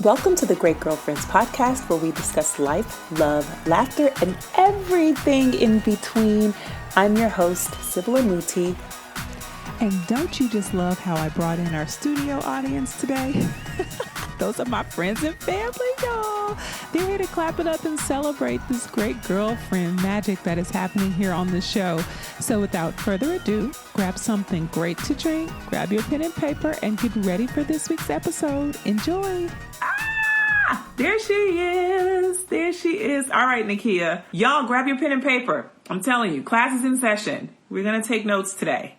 Welcome to the Great Girlfriends podcast, where we discuss life, love, laughter, and everything in between. I'm your host, Sybil Amuti. And don't you just love how I brought in our studio audience today? Those are my friends and family, y'all. They're here to clap it up and celebrate this great girlfriend magic that is happening here on the show. So without further ado, grab something great to drink, grab your pen and paper, and get ready for this week's episode. Enjoy. There she is. There she is. All right, Nikkia. Y'all grab your pen and paper. I'm telling you, class is in session. We're going to take notes today.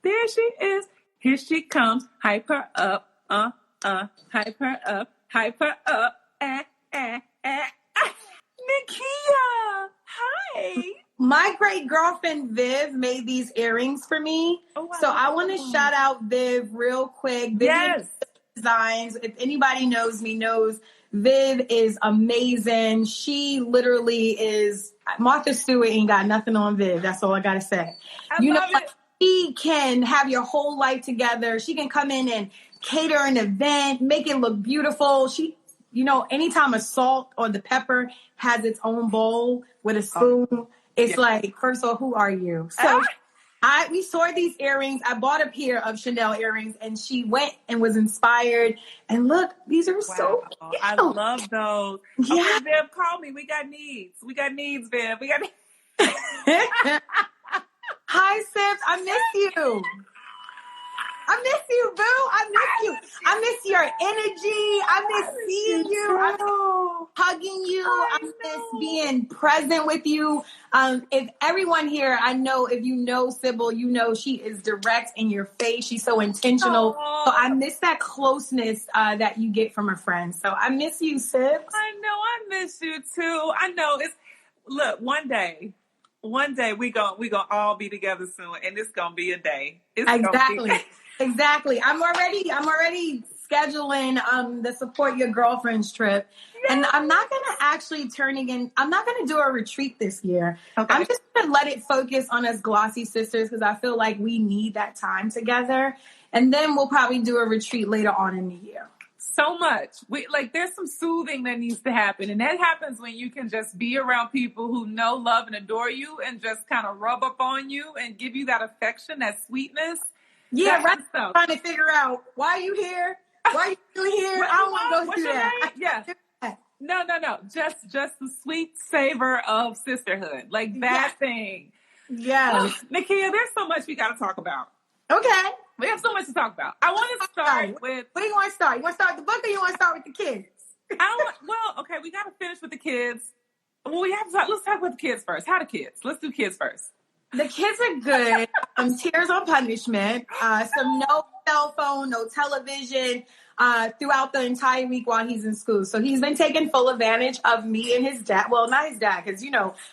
There she is. Here she comes. Hype her up. Hype her up. Hype her up. Nikkia. Hi. My great girlfriend Viv made these earrings for me. So I want to shout out Viv real quick. Yes. Designs. If anybody knows me, knows Viv is amazing. She literally is. Martha Stewart ain't got nothing on Viv. That's all I gotta say. I love it. She can have your whole life together. She can come in and cater an event, make it look beautiful. She, anytime a salt or the pepper has its own bowl with a spoon, it's like, first of all, who are you? So we saw these earrings. I bought a pair of Chanel earrings, and she went and was inspired. And look, these are so cute. I love those. Yeah. Okay, Viv, call me. We got needs. Viv. We got needs. Hi, Sips. I miss you. I miss you, boo. I miss you. I miss your energy. I miss seeing you. I miss hugging you. I miss being present with you. If everyone here, I know if you know Sybil, you know she is direct in your face. She's so intentional. Aww. So I miss that closeness that you get from a friend. So I miss you, Sips. I know. I miss you too. I know. Look, one day we gonna all be together soon, and it's gonna be a day. Exactly. I'm already scheduling the Support Your Girlfriends trip. Yes. And I'm not going to actually I'm not going to do a retreat this year. Okay. I'm just going to let it focus on us Glossy sisters, because I feel like we need that time together. And then we'll probably do a retreat later on in the year. So much. There's some soothing that needs to happen. And that happens when you can just be around people who know, love, and adore you, and just kind of rub up on you and give you that affection, that sweetness. Yeah, right. Trying to figure out, why are you here? Why are you still here? I don't want to go through that. Yeah. No. Just the sweet savor of sisterhood. Like that thing. Yes. Nikkia, there's so much we got to talk about. Okay. We have so much to talk about. I want to start with... What do you want to start? You want to start with the book, or you want to start with the kids? Okay, we got to finish with the kids. Well, let's talk about the kids first. How the kids? Let's do kids first. The kids are good. Tears on punishment. Some no cell phone, no television throughout the entire week while he's in school. So he's been taking full advantage of me and his dad. Well, not his dad, because,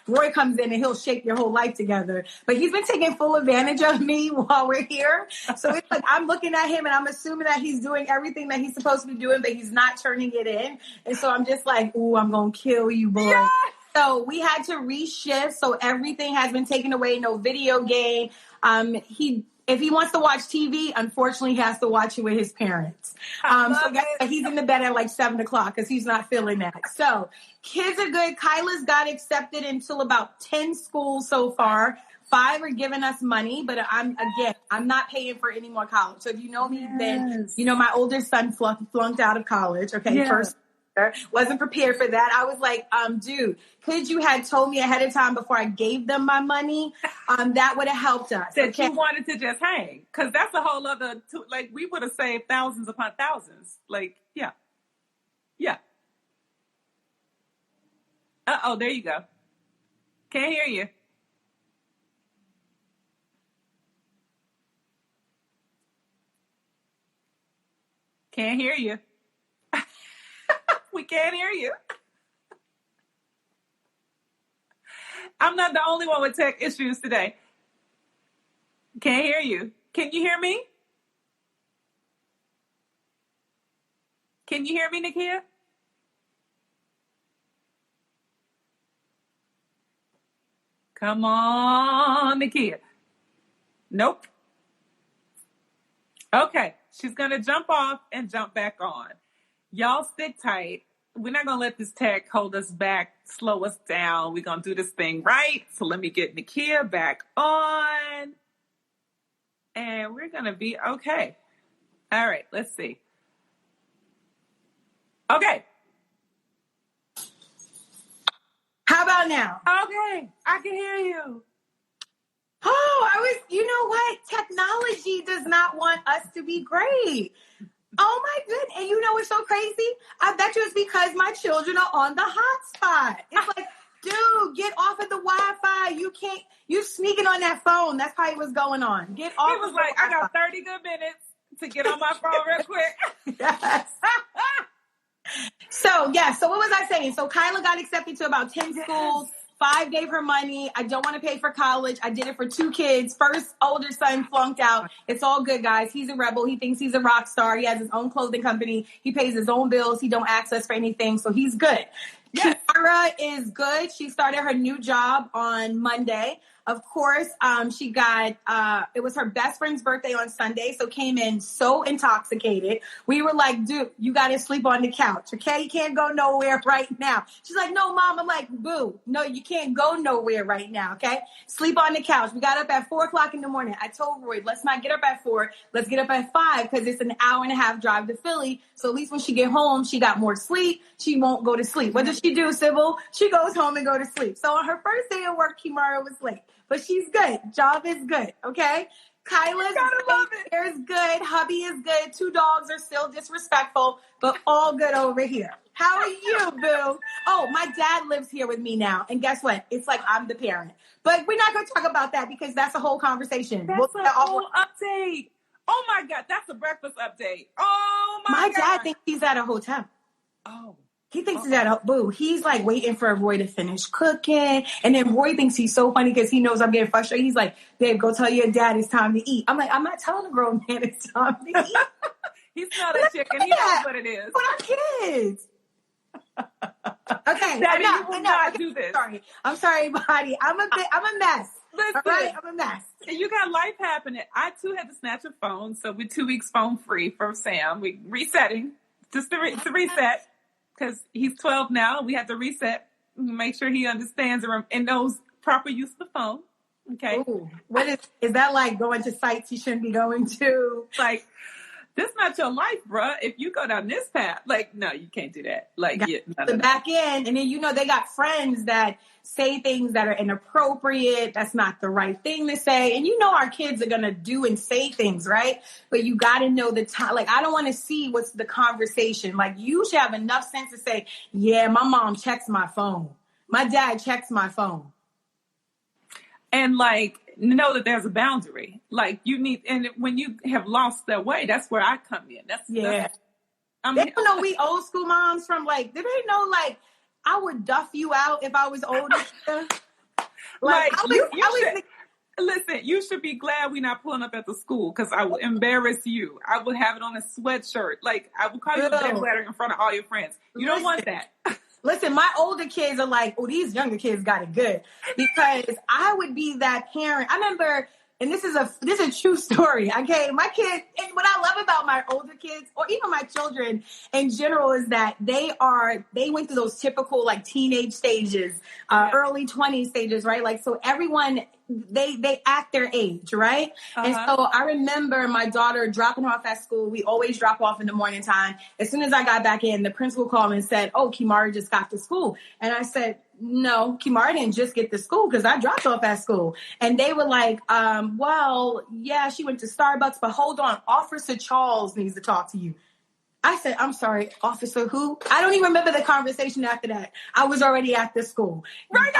Roy comes in and he'll shake your whole life together. But he's been taking full advantage of me while we're here. So it's like I'm looking at him and I'm assuming that he's doing everything that he's supposed to be doing, but he's not turning it in. And so I'm just like, ooh, I'm going to kill you, boy. Yeah. So we had to reshift. So everything has been taken away. No video game. If he wants to watch TV, unfortunately, he has to watch it with his parents. He's in the bed at like 7 o'clock because he's not feeling that. So kids are good. Kyla's got accepted until about 10 schools so far. 5 are giving us money, but I'm not paying for any more college. So if you know me, then my older son flunked out of college. Okay, first. Wasn't prepared for that. I was like, dude, could you had told me ahead of time before I gave them my money? That would have helped us. That you wanted to just hang. Because that's a whole other, we would have saved thousands upon thousands. Yeah. Uh-oh, there you go. Can't hear you. Can't hear you. We can't hear you. I'm not the only one with tech issues today. Can't hear you. Can you hear me? Can you hear me, Nikkia? Come on, Nikkia. Nope. Okay, she's going to jump off and jump back on. Y'all stick tight. We're not going to let this tech hold us back, slow us down. We're going to do this thing right. So let me get Nikkia back on. And we're going to be okay. All right, let's see. Okay. How about now? Okay, I can hear you. Oh, you know what? Technology does not want us to be great. Oh my goodness. And you know what's so crazy? I bet you it's because my children are on the hotspot. It's like, dude, get off of the Wi-Fi. You sneaking on that phone. That's probably what's going on. Get off. He was like, I got 30 good minutes to get on my phone real quick. Yes. So what was I saying? So Kyla got accepted to about 10 schools. 5 gave her money. I don't want to pay for college. I did it for 2 kids. First older son flunked out. It's all good, guys. He's a rebel. He thinks he's a rock star. He has his own clothing company. He pays his own bills. He don't ask us for anything. So he's good. Yes. Kiara is good. She started her new job on Monday. Of course, she got, it was her best friend's birthday on Sunday, so came in so intoxicated. We were like, dude, you got to sleep on the couch, okay? You can't go nowhere right now. She's like, no, Mom. I'm like, boo, no, you can't go nowhere right now, okay? Sleep on the couch. We got up at 4 o'clock in the morning. I told Roy, let's not get up at 4. Let's get up at 5 because it's an hour and a half drive to Philly. So at least when she get home, she got more sleep. She won't go to sleep. What does she do, Sybil? She goes home and go to sleep. So on her first day of work, Kimara was late. But she's good. Job is good, okay? Kyla's good. Is good. Hubby is good. 2 dogs are still disrespectful, but all good over here. How are you, boo? Oh, my dad lives here with me now. And guess what? It's like I'm the parent. But we're not going to talk about that because that's a whole conversation. That's a whole update. Oh, my God. That's a breakfast update. Oh, my God. My dad thinks he's at a hotel. Oh. He thinks he's at a boo. He's like waiting for Roy to finish cooking. And then Roy thinks he's so funny because he knows I'm getting frustrated. He's like, babe, go tell your dad it's time to eat. I'm like, I'm not telling a grown man it's time to eat. He's not a chicken. He knows what it is. But our kids. Okay. Daddy, you will not do this. I'm sorry, buddy. I'm a mess. Listen, all right, I'm a mess. You got life happening. I, too, had to snatch a phone. So we're 2 weeks phone free for Sam. We resetting just to reset. Because he's 12 now. We have to reset, make sure he understands and knows proper use of the phone. Okay. Ooh, what is that like going to sites he shouldn't be going to? Like, this not your life, bruh. If you go down this path, like, no, you can't do that. Like, the back end. And then, they got friends that say things that are inappropriate. That's not the right thing to say. And our kids are going to do and say things, right? But you got to know the time. Like, I don't want to see what's the conversation. Like, you should have enough sense to say, yeah, my mom checks my phone. My dad checks my phone. And like, know that there's a boundary. Like you need, and when you have lost that way, that's where I come in. They don't know we old school moms from like, did they know like I would duff you out if I was older? Listen, you should be glad we're not pulling up at the school because I will embarrass you. I will have it on a sweatshirt. Like I will call you a bedwetter in front of all your friends. You don't want that. Listen, my older kids are like, oh, these younger kids got it good. Because I would be that parent. I remember, and this is a true story, okay? My kids, and what I love about my older kids, or even my children in general, is that they went through those typical like teenage stages, early 20s stages, right? Like, so everyone, they act their age, right? And so I remember my daughter dropping off at school. We always drop off in the morning time. As soon as I got back in, the principal called me and said, oh, Kimara just got to school. And I said, no, Kimara didn't just get to school because I dropped off at school. And they were like, well, yeah, she went to Starbucks, but hold on, Officer Charles needs to talk to you. I said, I'm sorry, officer who? I don't even remember the conversation after that. I was already at the school. Right.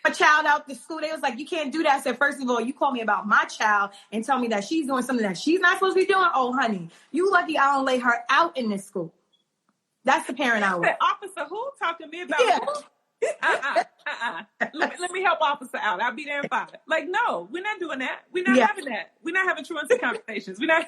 A child out the school, they was like, you can't do that. I said, first of all, you call me about my child and tell me that she's doing something that she's not supposed to be doing. Oh, honey, you lucky I don't lay her out in this school. That's the parent I was. Officer who? Talk to me about who? Let me help officer out. I'll be there in 5. Like, no, we're not doing that. We're not having that. We're not having truancy conversations. We're not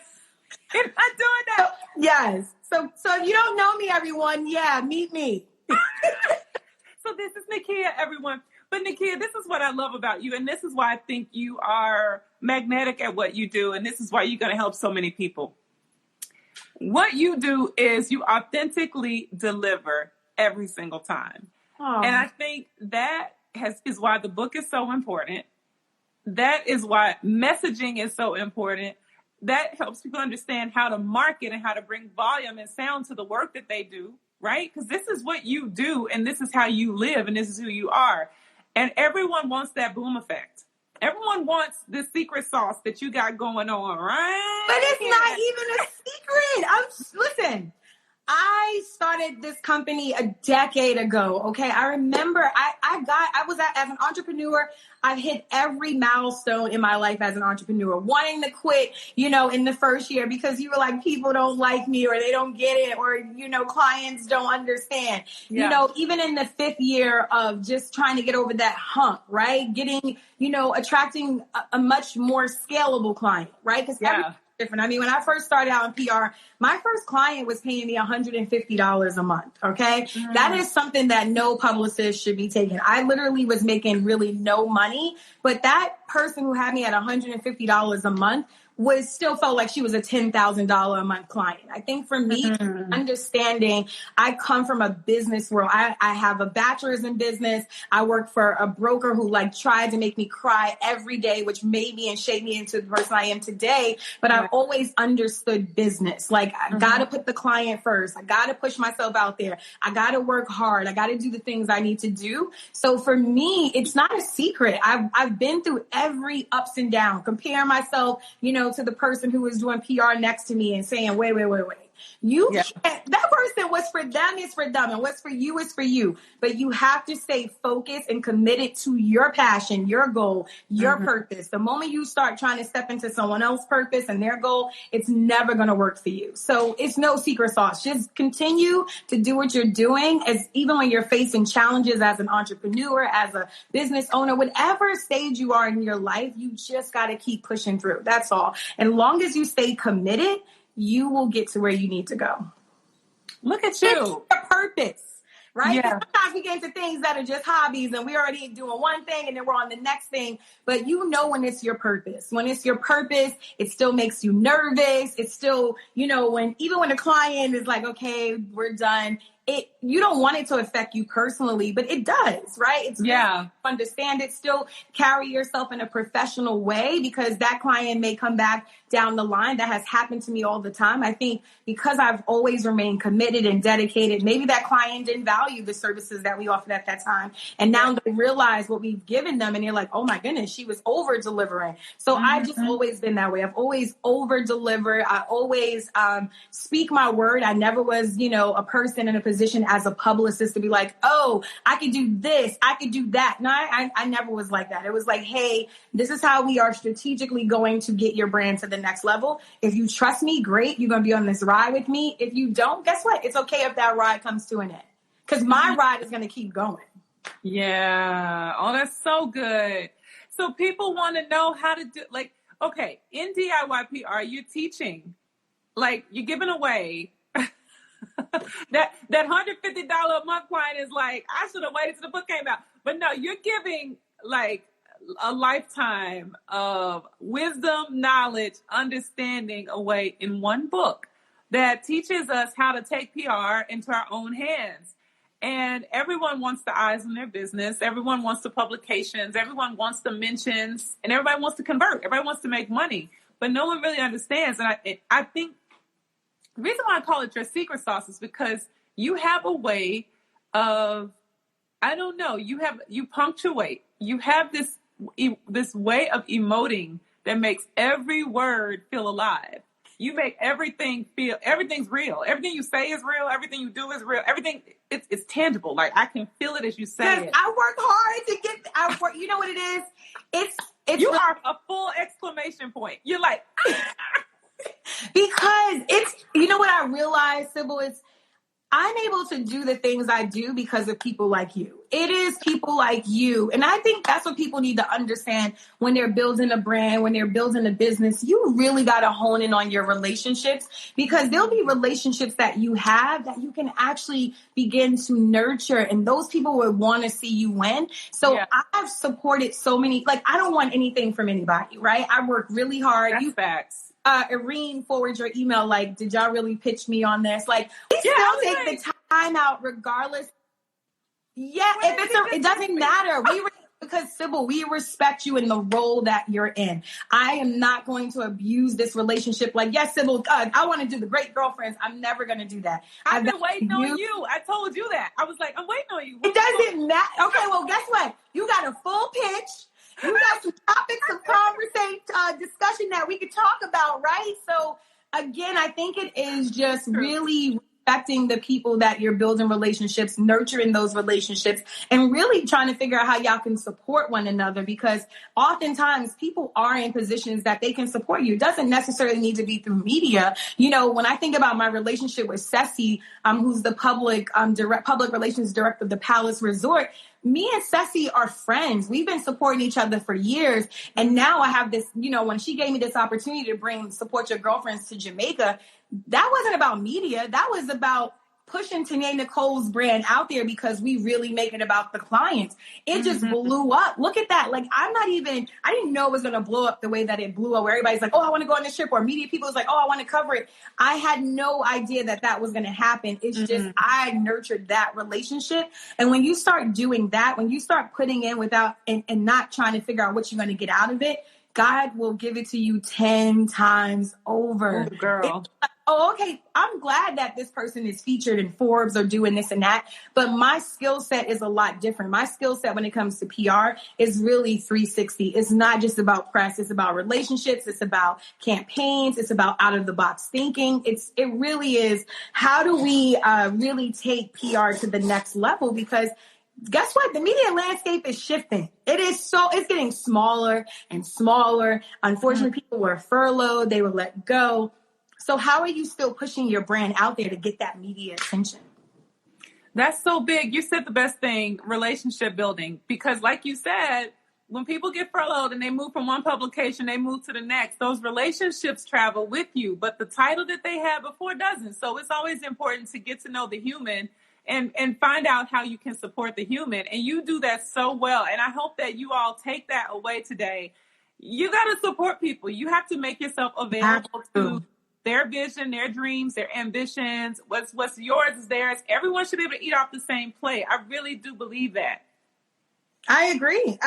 doing that. So, yes. So if you don't know me, everyone, meet me. So this is Nikkia, everyone. But Nikkia, this is what I love about you. And this is why I think you are magnetic at what you do. And this is why you're going to help so many people. What you do is you authentically deliver every single time. Oh. And I think that is why the book is so important. That is why messaging is so important. That helps people understand how to market and how to bring volume and sound to the work that they do, right? Because this is what you do, and this is how you live, and this is who you are. And everyone wants that boom effect. Everyone wants the secret sauce that you got going on, right? But it's not even a secret. Listen, I started this company a decade ago. Okay. I remember as an entrepreneur, I hit every milestone in my life as an entrepreneur, wanting to quit, in the first year because you were like, people don't like me or they don't get it or, clients don't understand, even in the 5th year of just trying to get over that hump, right? Getting, attracting a much more scalable client, right? Because different. I mean, when I first started out in PR, my first client was paying me $150 a month. Okay. That is something that no publicist should be taking. I literally was making really no money, but that person who had me at $150 a month still felt like she was a $10,000 a month client. I think for me, understanding, I come from a business world. I have a bachelor's in business. I work for a broker who tried to make me cry every day, which made me and shaped me into the person I am today. But I've always understood business. I got to put the client first. I got to push myself out there. I got to work hard. I got to do the things I need to do. So for me, it's not a secret. I've been through every ups and downs, comparing myself, to the person who was doing PR next to me and saying, wait. You can't, that person, what's for them is for them, and what's for you is for you. But you have to stay focused and committed to your passion, your goal, your purpose. The moment you start trying to step into someone else's purpose and their goal, it's never going to work for you. So it's no secret sauce. Just continue to do what you're doing, as even when you're facing challenges as an entrepreneur, as a business owner, whatever stage you are in your life, you just got to keep pushing through. That's all. And long as you stay committed, you will get to where you need to go. Look at you. It's your purpose, right? Yeah. Sometimes we get into things that are just hobbies and we're already doing one thing and then we're on the next thing. But when it's your purpose. When it's your purpose, it still makes you nervous. It's still, when a client is like, okay, we're done. You don't want it to affect you personally, but it does, right? It's understand it, still carry yourself in a professional way because that client may come back down the line. That has happened to me all the time. I think because I've always remained committed and dedicated, maybe that client didn't value the services that we offered at that time. And now they realize what we've given them and they're like, oh my goodness, she was over delivering. So I've just always been that way. I've always over delivered. I always speak my word. I never was, a person in a position as a publicist to be like, oh, I could do this, I could do that. No, I never was like that. It was like, hey, this is how we are strategically going to get your brand to the next level. If you trust me, great. You're going to be on this ride with me. If you don't, guess what? It's okay if that ride comes to an end because my ride is going to keep going. Yeah. Oh, that's so good. So people want to know how to do, okay, in DIY PR, you're teaching, you're giving away that $150 a month client is like, I should have waited till the book came out. But no, you're giving a lifetime of wisdom, knowledge, understanding away in one book that teaches us how to take PR into our own hands. And everyone wants the eyes on their business. Everyone wants the publications. Everyone wants the mentions. And everybody wants to convert. Everybody wants to make money. But no one really understands. And I think the reason why I call it your secret sauce is because you have a way of, you punctuate. You have this way of emoting that makes every word feel alive. You make everything's real. Everything you say is real. Everything you do is real. Everything, it's tangible. I can feel it as you say it. I work hard to get, you know what it is? You are a full exclamation point. You're like, because you know what I realized, Sybil, is I'm able to do the things I do because of people like you. It is people like you. And I think that's what people need to understand when they're building a brand, when they're building a business. You really got to hone in on your relationships because there'll be relationships that you have that you can actually begin to nurture. And those people would want to see you win. So I've supported so many, I don't want anything from anybody, right? I work really hard. That's facts. Irene forward your email, like, did y'all really pitch me on this? Like, we still take the time out regardless. Yeah, it doesn't matter. Because Sybil, we respect you in the role that you're in. I am not going to abuse this relationship. Like, yes, Sybil, I want to do the Great Girlfriends. I'm never going to do that. I've been waiting on you. I told you that. I was like, I'm waiting on you. It doesn't matter. Okay, well, guess what? You got a full pitch. You got some topics of conversation, discussion that we could talk about, right? So, again, I think it is just really respecting the people that you're building relationships, nurturing those relationships, and really trying to figure out how y'all can support one another, because oftentimes people are in positions that they can support you. It doesn't necessarily need to be through media. You know, when I think about my relationship with Ceci, who's the public relations director of the Palace Resort, me and Ceci are friends. We've been supporting each other for years. And now I have this, you know, when she gave me this opportunity to support your girlfriends to Jamaica, that wasn't about media. That was about pushing Tanae Nicole's brand out there, because we really make it about the clients. It just blew up. Look at that. Like, I didn't know it was going to blow up the way that it blew up, where everybody's like, oh, I want to go on this trip, or media people was like, oh, I want to cover it. I had no idea that was going to happen. It's just, I nurtured that relationship. And when you start doing that, when you start putting in without, and not trying to figure out what you're going to get out of it, God will give it to you 10 times over. Oh, girl. Oh, okay, I'm glad that this person is featured in Forbes or doing this and that, but my skill set is a lot different. My skill set when it comes to PR is really 360. It's not just about press. It's about relationships. It's about campaigns. It's about out of the box thinking. It really is. How do we really take PR to the next level? Because guess what? The media landscape is shifting. It's getting smaller and smaller. Unfortunately, people were furloughed. They were let go. So how are you still pushing your brand out there to get that media attention? That's so big. You said the best thing, relationship building, because like you said, when people get furloughed and they move from one publication, they move to the next, those relationships travel with you, but the title that they had before doesn't. So it's always important to get to know the human and find out how you can support the human. And you do that so well. And I hope that you all take that away today. You got to support people. You have to make yourself available to their vision, their dreams, their ambitions. What's yours is theirs. Everyone should be able to eat off the same plate. I really do believe that. I agree.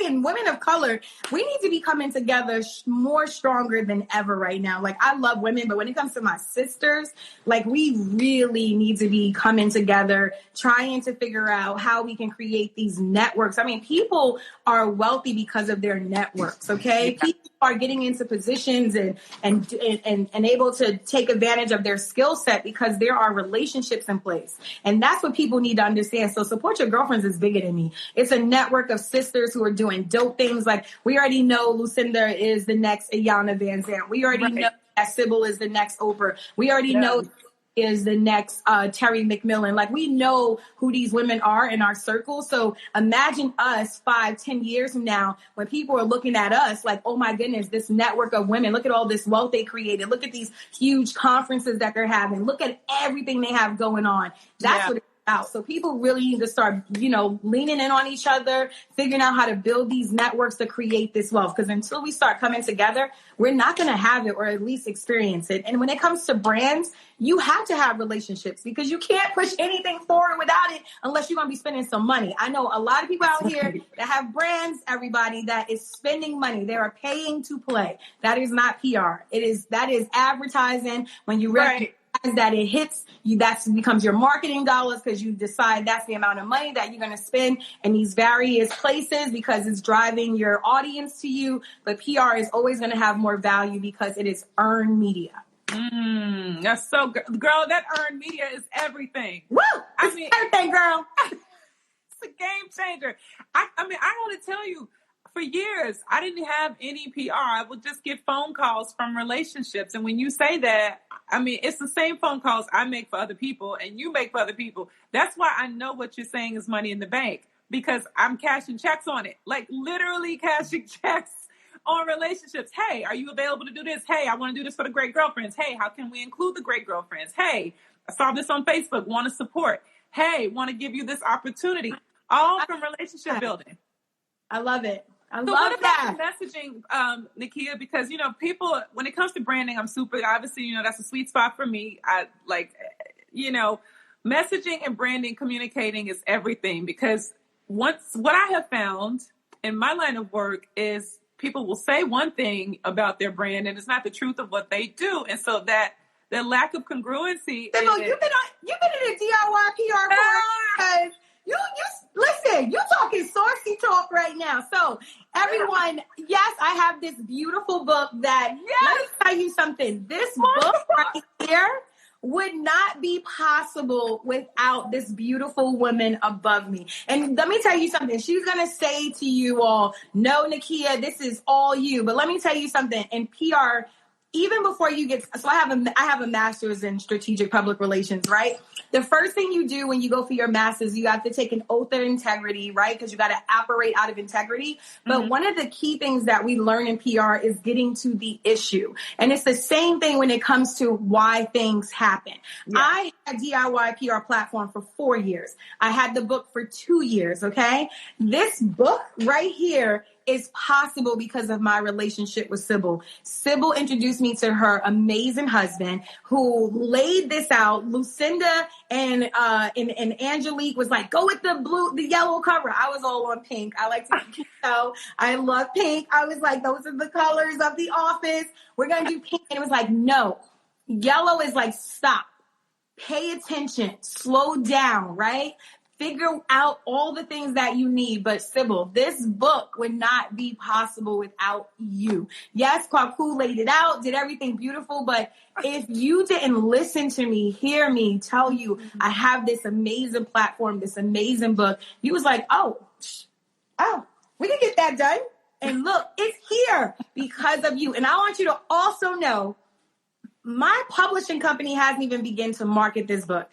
And women of color, we need to be coming together more stronger than ever right now. Like, I love women, but when it comes to my sisters, like, we really need to be coming together, trying to figure out how we can create these networks. I mean, people are wealthy because of their networks, okay? Yeah. People are getting into positions and able to take advantage of their skill set because there are relationships in place. And that's what people need to understand. So Support Your Girlfriends is bigger than me. It's a network of sisters who are doing dope things. Like, we already know Lucinda is the next Ayanna Van Zandt. We already know that Sybil is the next Oprah. We already know is the next Terry McMillan. Like, we know who these women are in our circle. So imagine us 5-10 years from now, when people are looking at us like, oh my goodness, this network of women, look at all this wealth they created. Look at these huge conferences that they're having. Look at everything they have going on. That's what it's about. So people really need to start, leaning in on each other, figuring out how to build these networks to create this wealth. Because until we start coming together, we're not going to have it, or at least experience it. And when it comes to brands, you have to have relationships, because you can't push anything forward without it unless you're going to be spending some money. I know a lot of people out here that have brands, everybody, that is spending money. They are paying to play. That is not PR. That is advertising. When you recognize that it hits you, that becomes your marketing dollars, because you decide that's the amount of money that you're going to spend in these various places, because it's driving your audience to you. But PR is always going to have more value because it is earned media. That's so good. Girl, that earned media is everything. Woo! I mean, everything, girl. It's a game changer. I want to tell you, for years, I didn't have any PR. I would just get phone calls from relationships. And when you say that, I mean, it's the same phone calls I make for other people and you make for other people. That's why I know what you're saying is money in the bank, because I'm cashing checks on it. Like, literally cashing checks on relationships. Hey, are you available to do this? Hey, I want to do this for the Great Girlfriends. Hey, how can we include the Great Girlfriends? Hey, I saw this on Facebook, want to support. Hey, want to give you this opportunity. All from relationship building. I love it. I So love what about that. messaging, Nikkia? Because, people, when it comes to branding, I'm super, obviously, that's a sweet spot for me. I like, messaging and branding, communicating is everything, because what I have found in my line of work is people will say one thing about their brand and it's not the truth of what they do. And so that the lack of congruency. You've been in a DIY PR course because you listen, you talking saucy talk right now. So everyone, yes, I have this beautiful book that, let me tell you something. This book right here would not be possible without this beautiful woman above me. And let me tell you something. She's going to say to you all, no, Nikkia, this is all you. But let me tell you something. In PR, even before you get, so I have a master's in strategic public relations, right? The first thing you do when you go for your master's, you have to take an oath of integrity, right? Because you got to operate out of integrity. But one of the key things that we learn in PR is getting to the issue. And it's the same thing when it comes to why things happen. Yeah. I had a DIY PR platform for 4 years. I had the book for 2 years, okay? This book right here is possible because of my relationship with Sybil. Sybil introduced me to her amazing husband who laid this out. Lucinda and Angelique was like, go with the yellow cover. I was all on pink. I like to I love pink. I was like, those are the colors of the office. We're going to do pink. And it was like, no, yellow is like, stop, pay attention, slow down, right? Figure out all the things that you need. But Sybil, this book would not be possible without you. Yes, Kwaku laid it out, did everything beautiful. But if you didn't listen to me, hear me, tell you, I have this amazing platform, this amazing book, you was like, oh, we can get that done. And look, it's here because of you. And I want you to also know my publishing company hasn't even begun to market this book.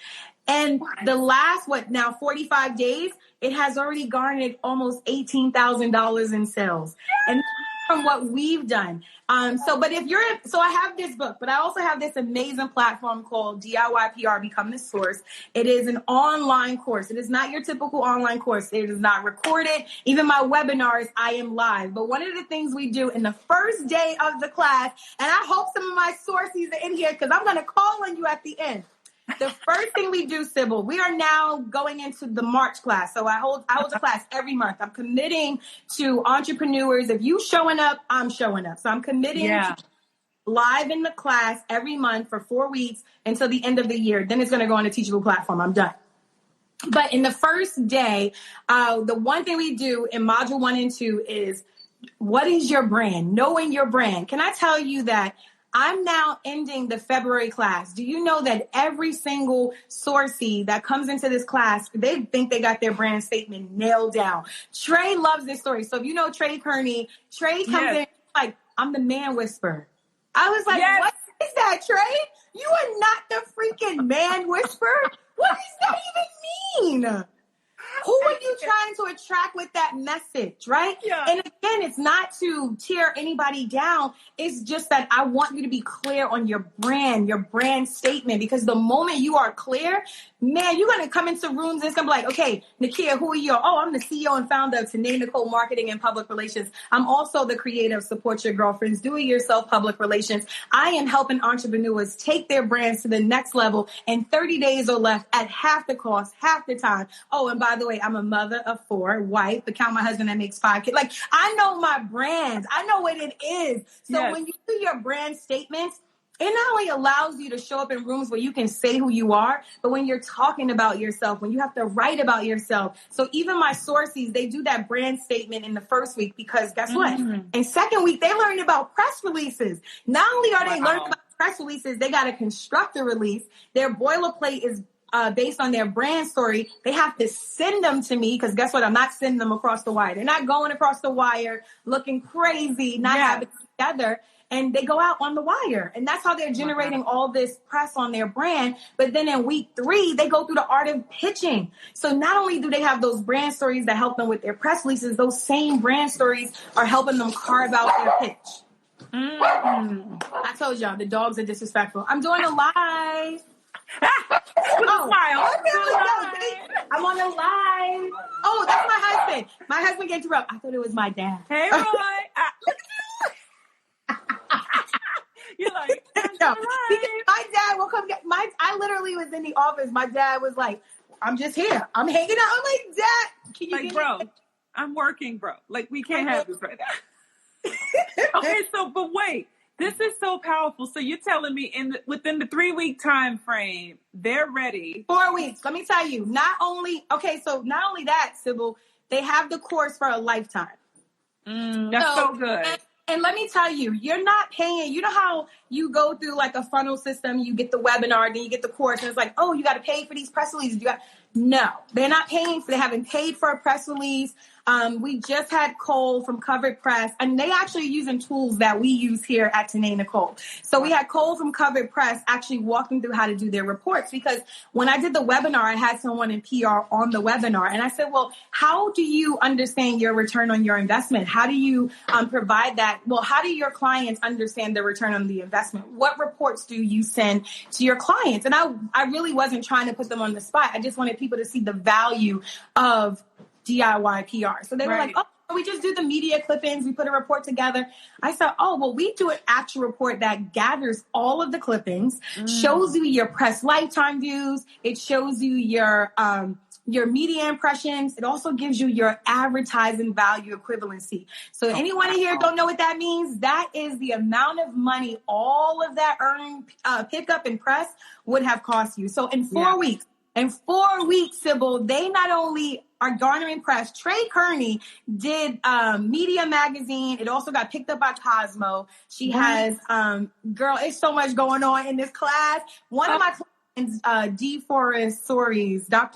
And the last, 45 days, it has already garnered almost $18,000 in sales. And from what we've done. So I have this book, but I also have this amazing platform called DIY PR Become the Source. It is an online course. It is not your typical online course. It is not recorded. Even my webinars, I am live. But one of the things we do in the first day of the class, and I hope some of my sources are in here because I'm going to call on you at the end. The first thing we do, Sybil, we are now going into the March class. So I hold a class every month. I'm committing to entrepreneurs. If you showing up, I'm showing up. So I'm committing to live in the class every month for 4 weeks until the end of the year. Then it's going to go on a teachable platform. I'm done. But in the first day, the one thing we do in module 1 and 2 is, what is your brand? Knowing your brand. Can I tell you that I'm now ending the February class. Do you know that every single sourcee that comes into this class, they think they got their brand statement nailed down. Trey loves this story. So if you know Trey Kearney, Trey comes in like, I'm the man whisperer. I was like, what is that, Trey? You are not the freaking man whisperer. What does that even mean? Who are you trying to attract with that message, right? Yeah. And again, it's not to tear anybody down. It's just that I want you to be clear on your brand statement, because the moment you are clear, man, you're going to come into rooms and it's going to be like, okay, Nikkia, who are you? Oh, I'm the CEO and founder of Tanae Nicole Marketing and Public Relations. I'm also the creator of Support Your Girlfriends, Do It Yourself Public Relations. I am helping entrepreneurs take their brands to the next level in 30 days or less at half the cost, half the time. Oh, and by the way, I'm a mother of 4, wife, but count my husband that makes 5 kids. Like, I know my brands. I know what it is. So when you do your brand statements, it not only allows you to show up in rooms where you can say who you are, but when you're talking about yourself, when you have to write about yourself. So even my sources, they do that brand statement in the first week, because guess what? In second week, they learn about press releases. Not only are they learning about press releases, they got to construct a release. Their boilerplate is based on their brand story. They have to send them to me, because guess what? I'm not sending them across the wire. They're not going across the wire looking crazy, not having it together. And they go out on the wire. And that's how they're generating all this press on their brand. But then in week 3, they go through the art of pitching. So not only do they have those brand stories that help them with their press releases, those same brand stories are helping them carve out their pitch. I told y'all, the dogs are disrespectful. I'm doing a live. Smile. I'm on a live. Oh, that's my husband. listen, my husband gets interrupt. I thought it was my dad. Hey, Roy. You're like, No, because my dad will come get I literally was in the office. My dad was like, I'm just here. I'm hanging out. I'm like, Dad, can you like, bro, I'm working, bro. Like, we can't have this right now. Okay, so, but wait, this is so powerful. So you're telling me within the 3-week time frame, they're ready. 4 weeks. Let me tell you, not only that, Sybil, they have the course for a lifetime. That's so good. And let me tell you, you're not paying. You know how you go through like a funnel system, you get the webinar, then you get the course, and it's like, oh, you got to pay for these press releases. No, they're not paying for. They haven't paid for a press release. We just had Cole from Covered Press, and they actually using tools that we use here at Tanae Nicole. So we had Cole from Covered Press actually walking through how to do their reports, because when I did the webinar, I had someone in PR on the webinar, and I said, well, how do you understand your return on your investment? How do you provide that? Well, how do your clients understand the return on the investment? What reports do you send to your clients? And I really wasn't trying to put them on the spot. I just wanted people to see the value of DIY PR. So they were like, oh, we just do the media clippings. We put a report together. I said, oh, well, we do an actual report that gathers all of the clippings, shows you your press lifetime views. It shows you your media impressions. It also gives you your advertising value equivalency. So anyone in here don't know what that means? That is the amount of money all of that earned pickup and press would have cost you. So in 4 weeks, Sybil, they not only are garnering press. Trey Kearney did Media Magazine. It also got picked up by Cosmo. She has, girl, it's so much going on in this class. One of my clients, Dr.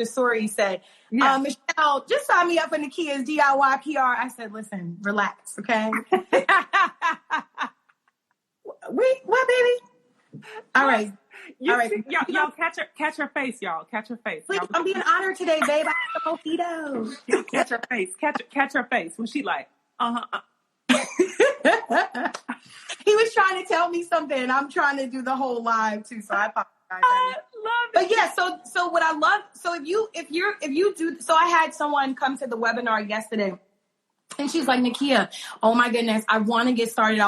Sori said, Michelle, just sign me up for Nikkia's DIY PR. I said, listen, relax, okay? What, baby? All right. All right. Y'all catch her face, y'all. Catch her face. Please, I'm being honored today, babe. I have a mojito. Catch her face. Catch her face. When she like, He was trying to tell me something, and I'm trying to do the whole live too, so I apologize. I love it. But yeah, so what I love, so if you do, so I had someone come to the webinar yesterday. And she's like, Nikkia, oh my goodness, I want to get started,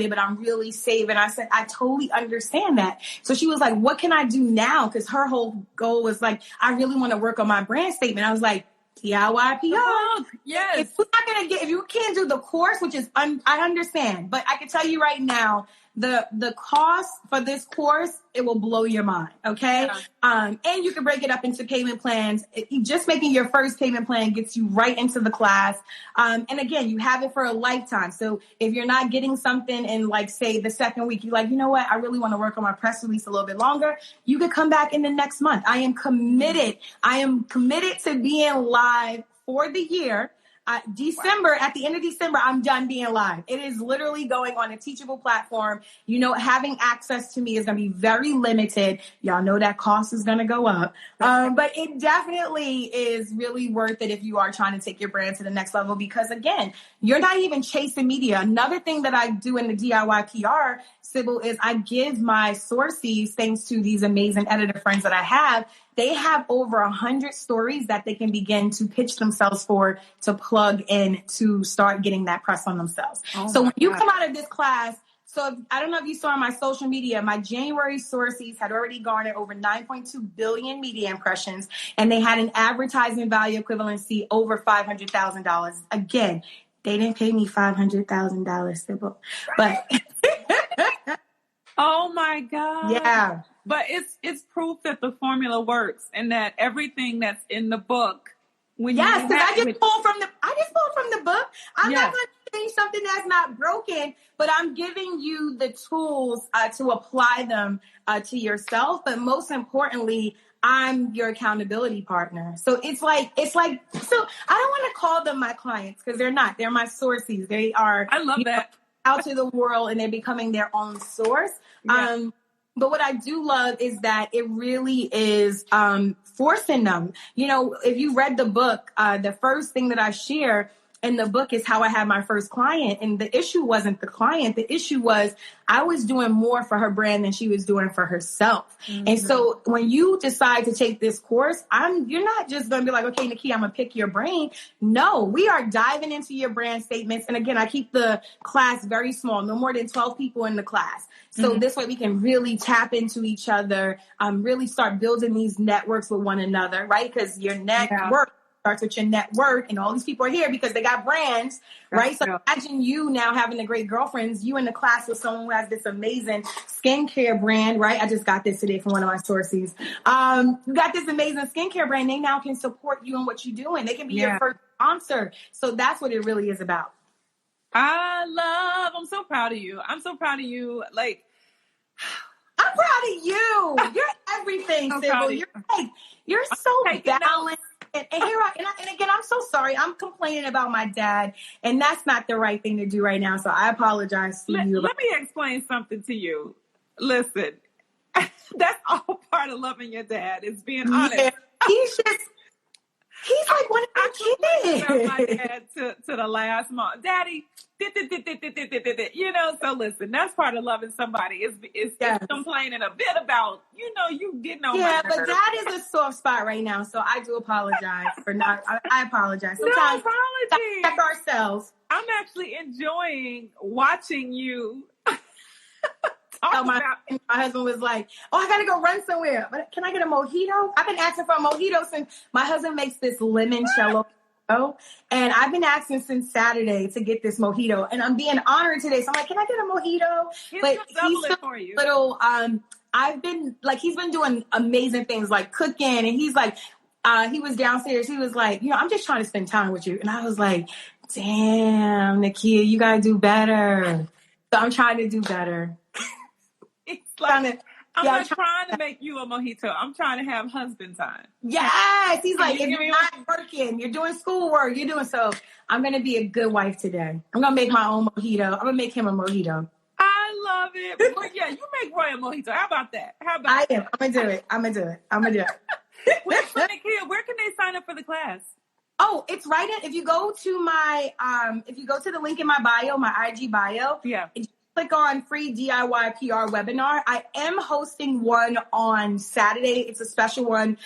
but I'm really saving. I said, I totally understand that. So she was like, what can I do now? Because her whole goal was like, I really want to work on my brand statement. I was like, DIY PR. Yes. If you can't do the course, which is, I understand, but I can tell you right now, the cost for this course, it will blow your mind. Okay. Yeah. And you can break it up into payment plans. Just making your first payment plan gets you right into the class. And again, you have it for a lifetime. So if you're not getting something in, like, say the second week, you're like, you know what? I really want to work on my press release a little bit longer. You could come back in the next month. I am committed to being live for the year. December, at the end of December, I'm done being live. It is literally going on a teachable platform. You know, having access to me is going to be very limited. Y'all know that cost is going to go up. But it definitely is really worth it if you are trying to take your brand to the next level, because again, you're not even chasing media. Another thing that I do in the DIY PR, Sybil, is I give my sources, thanks to these amazing editor friends that I have, they have over 100 stories that they can begin to pitch themselves for, to plug in, to start getting that press on themselves. So when you come out of this class, I don't know if you saw on my social media, my January sources had already garnered over 9.2 billion media impressions, and they had an advertising value equivalency over $500,000. Again, they didn't pay me $500,000, Sybil, but oh my God. Yeah. But it's proof that the formula works, and that everything that's in the book. Yes, because I just pulled from the book. I'm not going to change something that's not broken, but I'm giving you the tools to apply them to yourself. But most importantly, I'm your accountability partner. So it's like, so I don't want to call them my clients, because they're not. They're my sources. They are. I love that. Out to the world, and they're becoming their own source. Yeah. But what I do love is that it really is forcing them. You know, if you read the book, the first thing that I share in the book is how I had my first client. And the issue wasn't the client. The issue was I was doing more for her brand than she was doing for herself. Mm-hmm. And so when you decide to take this course, you're not just going to be like, okay, Nikkia, I'm going to pick your brain. No, we are diving into your brand statements. And again, I keep the class very small, no more than 12 people in the class. So this way we can really tap into each other, really start building these networks with one another, right? Because your network starts with your network, and all these people are here because they got brands, right? So imagine you now having a great girlfriends, you in the class with someone who has this amazing skincare brand, right? I just got this today from one of my sources. You got this amazing skincare brand. They now can support you in what you're doing. They can be your first sponsor. So that's what it really is about. I'm so proud of you. I'm so proud of you. Like, I'm proud of you. You're everything, Sybil. You're so balanced. And again, I'm so sorry. I'm complaining about my dad, and that's not the right thing to do right now. So I apologize to you. Let me explain something to you. Listen, that's all part of loving your dad, is being honest. Yeah, he's like one of my kids. My dad to the last month, Daddy. You know, so listen, that's part of loving somebody is complaining a bit about, you getting on my nerves. But that is a soft spot right now, so I do apologize for not. I apologize. Sometimes no apology. We check ourselves. I'm actually enjoying watching you. My husband was like, I gotta go run somewhere, but can I get a mojito? I've been asking for a mojito since my husband makes this limoncello. And I've been asking since Saturday to get this mojito, and I'm being honored today. So I'm like, can I get a mojito? But he's for you. Little, he's been doing amazing things like cooking, and he's like, he was downstairs. He was like, I'm just trying to spend time with you. And I was like, damn, Nikkia, you gotta do better. So I'm trying to do better. It's like, I'm not trying to make you a mojito. I'm trying to have husband time. Yes. He's like, if you're not working, you're doing schoolwork, so I'm going to be a good wife today. I'm going to make my own mojito. I'm going to make him a mojito. I love it. Well, you make Roy a mojito. How about that? I am. I'm going to do it. Nikkia, where can they sign up for the class? Oh, it's right in, if you go to the link in my bio, my IG bio. Yeah. Click on free DIY PR webinar. I am hosting one on Saturday. It's a special one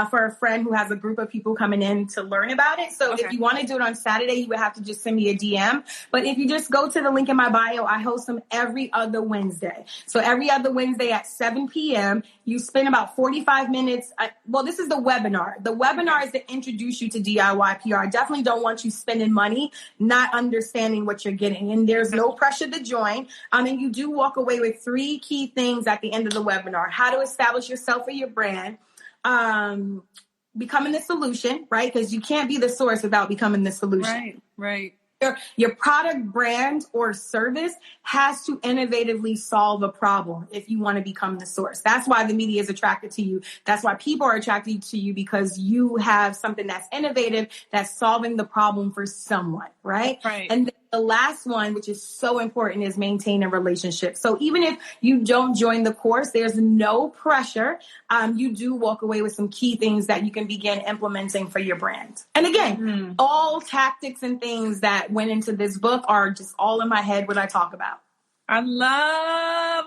for a friend who has a group of people coming in to learn about it. So if you want to do it on Saturday, you would have to just send me a DM. But if you just go to the link in my bio, I host them every other Wednesday. So every other Wednesday at 7 p.m., you spend about 45 minutes. This is the webinar. The webinar is to introduce you to DIY PR. I definitely don't want you spending money, not understanding what you're getting. And there's no pressure to join. And you do walk away with 3 key things at the end of the webinar: how to establish yourself or your brand, becoming the solution, right? Because you can't be the source without becoming the solution. Right. Your product, brand, or service has to innovatively solve a problem if you want to become the source. That's why the media is attracted to you. That's why people are attracted to you, because you have something that's innovative, that's solving the problem for someone, right? And then the last one, which is so important, is maintain a relationship. So even if you don't join the course, there's no pressure. You do walk away with some key things that you can begin implementing for your brand. And again, all tactics and things that went into this book are just all in my head what I talk about. I love.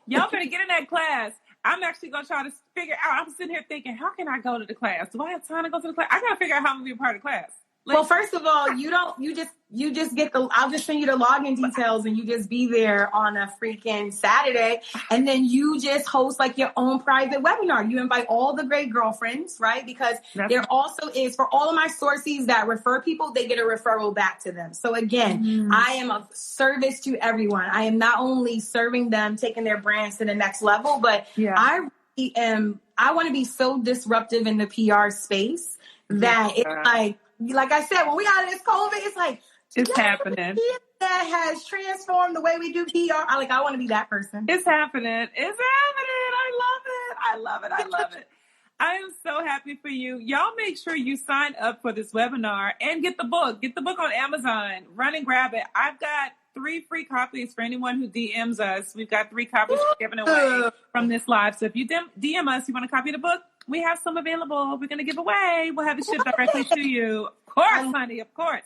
Y'all better get in that class. I'm actually going to try to figure out. I'm sitting here thinking, how can I go to the class? Do I have time to go to the class? I got to figure out how I'm going to be a part of the class. Well, first of all, you just get I'll just send you the login details, and you just be there on a freaking Saturday. And then you just host like your own private webinar. You invite all the great girlfriends, right? Because there also is, for all of my sources that refer people, they get a referral back to them. So again, I am of service to everyone. I am not only serving them, taking their brands to the next level, but I want to be so disruptive in the PR space that it's like I said, when we out of this COVID, it's like, it's happening. That has transformed the way we do PR. I want to be that person. It's happening. I love it. I am so happy for you. Y'all make sure you sign up for this webinar and get the book. Get the book on Amazon. Run and grab it. I've got 3 free copies for anyone who DMs us. We've got 3 copies given away from this live. So if you DM us, you want a copy of the book, We have some available. We're going to give away. We'll have it shipped directly to you. Of course, honey. Of course.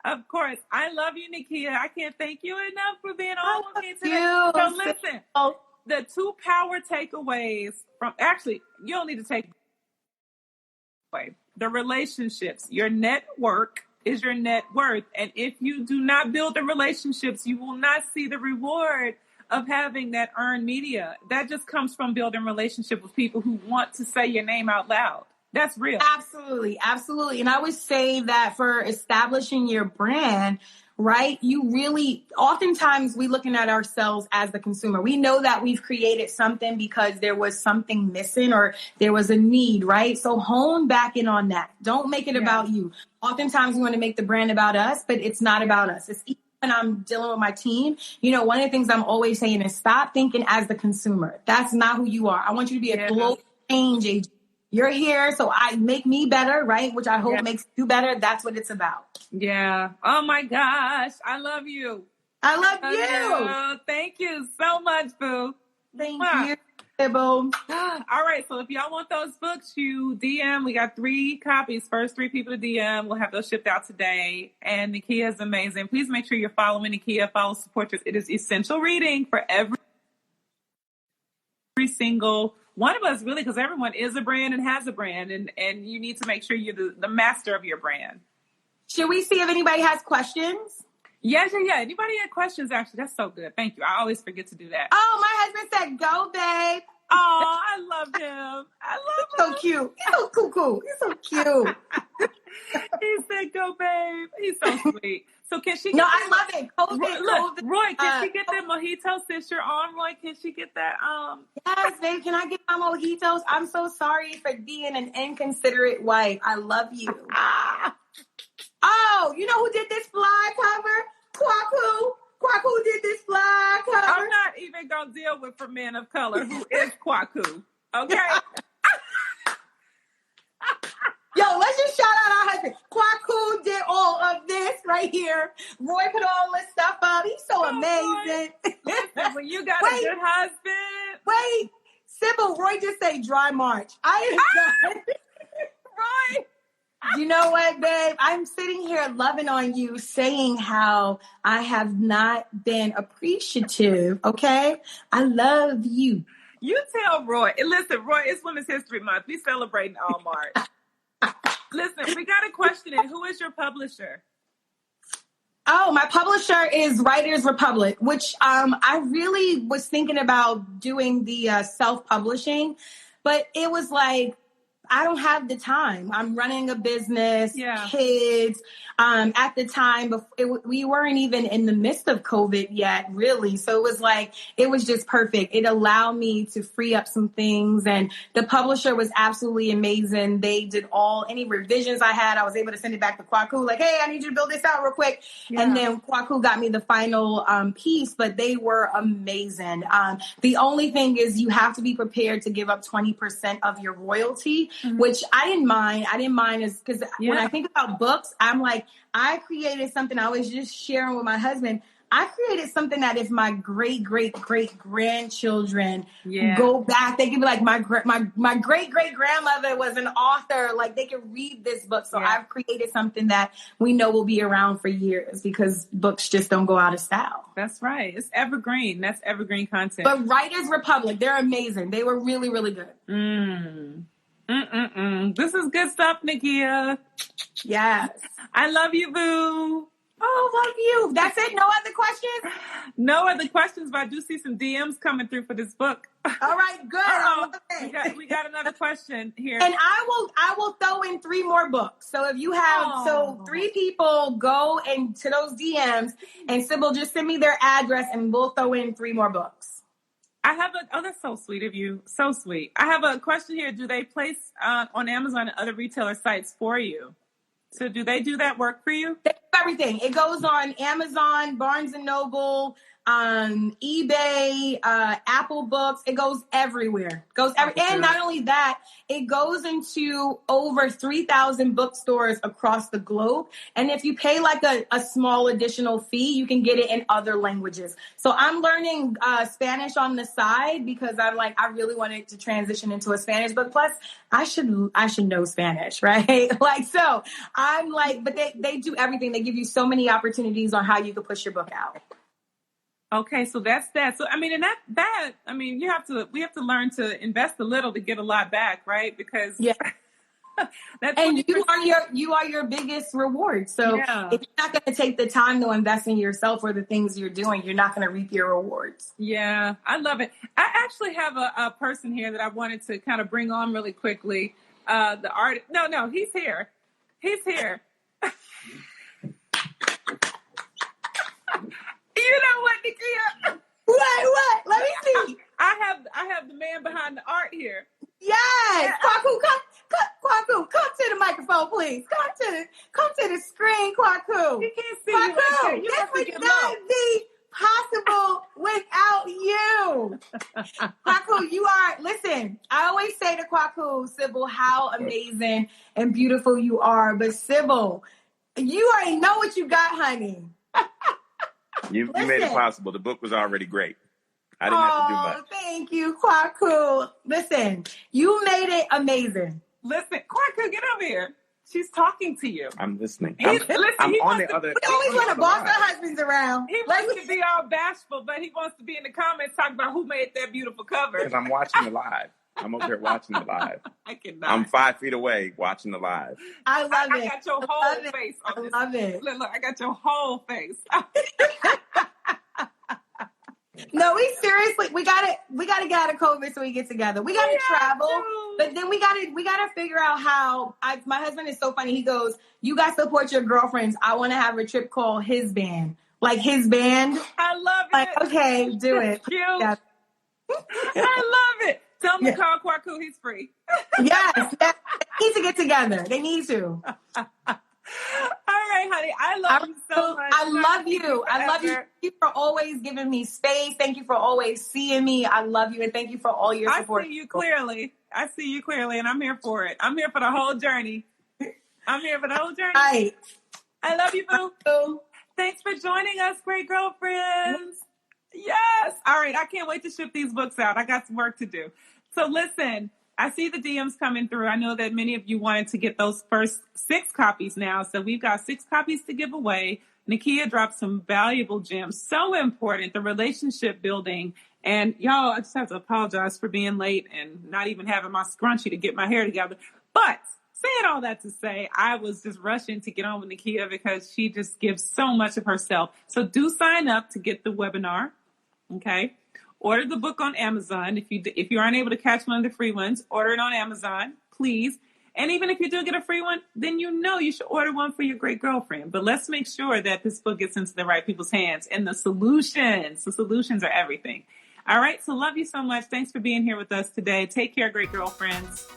Of course. I love you, Nikkia. I can't thank you enough for being on with me today. So listen, the 2 power takeaways from, actually, you don't need to take away. The relationships, your network is your net worth. And if you do not build the relationships, you will not see the reward of having that earned media. That just comes from building relationship with people who want to say your name out loud. That's real. Absolutely. Absolutely. And I would say that for establishing your brand, right, you really, oftentimes we looking at ourselves as the consumer. We know that we've created something because there was something missing or there was a need, right? So hone back in on that. Don't make it about you. Oftentimes we want to make the brand about us, but it's not about us. It's when I'm dealing with my team, you know, one of the things I'm always saying is stop thinking as the consumer. That's not who you are. I want you to be a global change agent. You're here, so I make me better, right? Which I hope makes you better. That's what it's about. Yeah. Oh my gosh. I love you. I love you. Thank you so much, boo. Thank you. All right, so if y'all want those books, you DM. We got 3 copies. First 3 people to DM. We'll have those shipped out today. And Nikkia is amazing. Please make sure you're following Nikkia. Follow, support her. It is essential reading for every single one of us, really, because everyone is a brand and has a brand. And you need to make sure you're the master of your brand. Should we see if anybody has questions? Yeah. Anybody had questions, actually? That's so good. Thank you. I always forget to do that. Oh, my husband said, go, babe. Oh, I love him. He's so cute. He's so cool. He's so cute. He said, go, babe. He's so sweet. So can she get I love it. COVID. Roy, can she get that mojito since you're on, Roy? Can she get that? Yes, babe. Can I get my mojitos? I'm so sorry for being an inconsiderate wife. I love you. Oh, you know who did this fly cover? Kwaku did this fly cover. I'm not even going to deal with for men of color who is Kwaku. Okay? Yo, let's just shout out our husband. Kwaku did all of this right here. Roy put all this stuff up. He's so amazing. Listen, when you got a good husband. Wait, Sybil, Roy just say dry March. I am done. Roy. You know what, babe? I'm sitting here loving on you, saying how I have not been appreciative, okay? I love you. You tell Roy. And listen, Roy, it's Women's History Month. We celebrating all March. Listen, we got a question in. Who is your publisher? Oh, my publisher is Writers Republic, which I really was thinking about doing the self-publishing, but it was like, I don't have the time. I'm running a business, kids. At the time, we weren't even in the midst of COVID yet, really. So it was like, it was just perfect. It allowed me to free up some things. And the publisher was absolutely amazing. They did any revisions I had. I was able to send it back to Kwaku, like, hey, I need you to build this out real quick. Yeah. And then Kwaku got me the final piece, but they were amazing. The only thing is you have to be prepared to give up 20% of your royalty. Mm-hmm. Which I didn't mind is because when I think about books, I'm like, I created something. I was just sharing with my husband. I created something that if my great grandchildren go back, they can be like, my great grandmother was an author. Like they can read this book. So I've created something that we know will be around for years because books just don't go out of style. That's right. It's evergreen. That's evergreen content. But Writers Republic, they're amazing. They were really, really good. This is good stuff, Nikkia. Yes. I love you, boo. Oh, love you. That's it? No other questions? No other questions, but I do see some DMs coming through for this book. All right, good. We got another question here. And I will throw in 3 more books. So if you have 3 people go into those DMs and Sybil, just send me their address and we'll throw in 3 more books. I have that's so sweet of you. So sweet. I have a question here. Do they place on Amazon and other retailer sites for you? So do they do that work for you? They do everything. It goes on Amazon, Barnes & Noble, eBay, Apple Books. It goes everywhere. And not only that, it goes into over 3,000 bookstores across the globe. And if you pay like a small additional fee, you can get it in other languages. So I'm learning Spanish on the side because I'm like, I really wanted to transition into a Spanish book. Plus, I should know Spanish, right? Like, so I'm like, but they do everything. They give you so many opportunities on how you can push your book out. Okay, so that's that. So I mean, and that I mean, we have to learn to invest a little to get a lot back, right? Because yeah. that's and you are your biggest reward. So if you're not going to take the time to invest in yourself or the things you're doing, you're not going to reap your rewards. Yeah, I love it. I actually have a person here that I wanted to kind of bring on really quickly. The artist. No, he's here. He's here. You know what, Nikkia? What? Let me see. I have the man behind the art here. Yes. Kwaku, come to the microphone, please. Come to the screen, Kwaku. He can't see Kwaku, you. this would not be possible without you. Kwaku, you are, listen, I always say to Kwaku, Sybil, how amazing and beautiful you are. But Sybil, you already know what you got, honey. You made it possible. The book was already great. I didn't have to do much. Thank you, Kwaku. Listen, you made it amazing. Listen, Kwaku, get over here. She's talking to you. I'm listening. I'm on the other. We always want to boss our husbands around. He wants to be all bashful, but he wants to be in the comments talking about who made that beautiful cover. Because I'm watching the live. I'm over here watching the live. I cannot. I'm 5 feet away watching the live. I love it. I got your whole face on this. I love it. Look, I got your whole face. No, we gotta get out of COVID so we get together. We gotta travel, but then we gotta figure out how. My husband is so funny. He goes, "You guys support your girlfriends. I want to have a trip called his band, like his band." I love it. Like, okay, do it. Cute. Yeah. I love it. Tell him to call Kwaku. He's free. Yes, they need to get together. They need to. All right, honey. I love you so much. I love you. I love you. Thank you for always giving me space. Thank you for always seeing me. I love you, and thank you for all your support. I see you clearly, and I'm here for it. I'm here for the whole journey. Right. I love you, boo. Thanks for joining us, great girlfriends. Yes. All right. I can't wait to ship these books out. I got some work to do. So listen, I see the DMs coming through. I know that many of you wanted to get those first 6 copies now. So we've got 6 copies to give away. Nikkia dropped some valuable gems. So important. The relationship building. And y'all, I just have to apologize for being late and not even having my scrunchie to get my hair together. But saying all that to say, I was just rushing to get on with Nikkia because she just gives so much of herself. So do sign up to get the webinar. Okay. Order the book on Amazon. If you aren't able to catch one of the free ones, order it on Amazon, please. And even if you do get a free one, then you should order one for your great girlfriend. But let's make sure that this book gets into the right people's hands. And the solutions are everything. All right. So love you so much. Thanks for being here with us today. Take care, great girlfriends.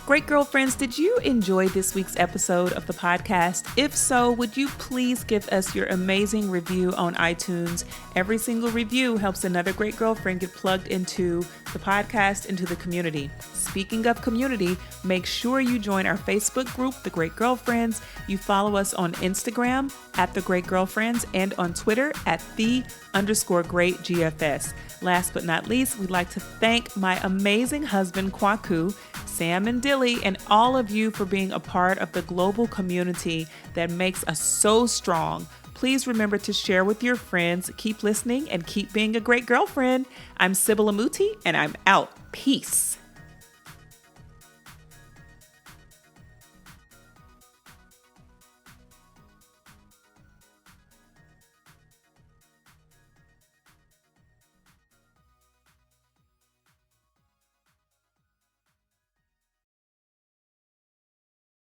Great girlfriends, did you enjoy this week's episode of the podcast? If so, would you please give us your amazing review on iTunes? Every single review helps another great girlfriend get plugged into the podcast, into the community. Speaking of community, make sure you join our Facebook group, The Great Girlfriends. You follow us on Instagram at The Great Girlfriends and on Twitter at _great GFS. Last but not least, we'd like to thank my amazing husband, Kwaku, Sam and Dilly, and all of you for being a part of the global community that makes us so strong. Please remember to share with your friends, keep listening, and keep being a great girlfriend. I'm Sybil Amuti, and I'm out. Peace.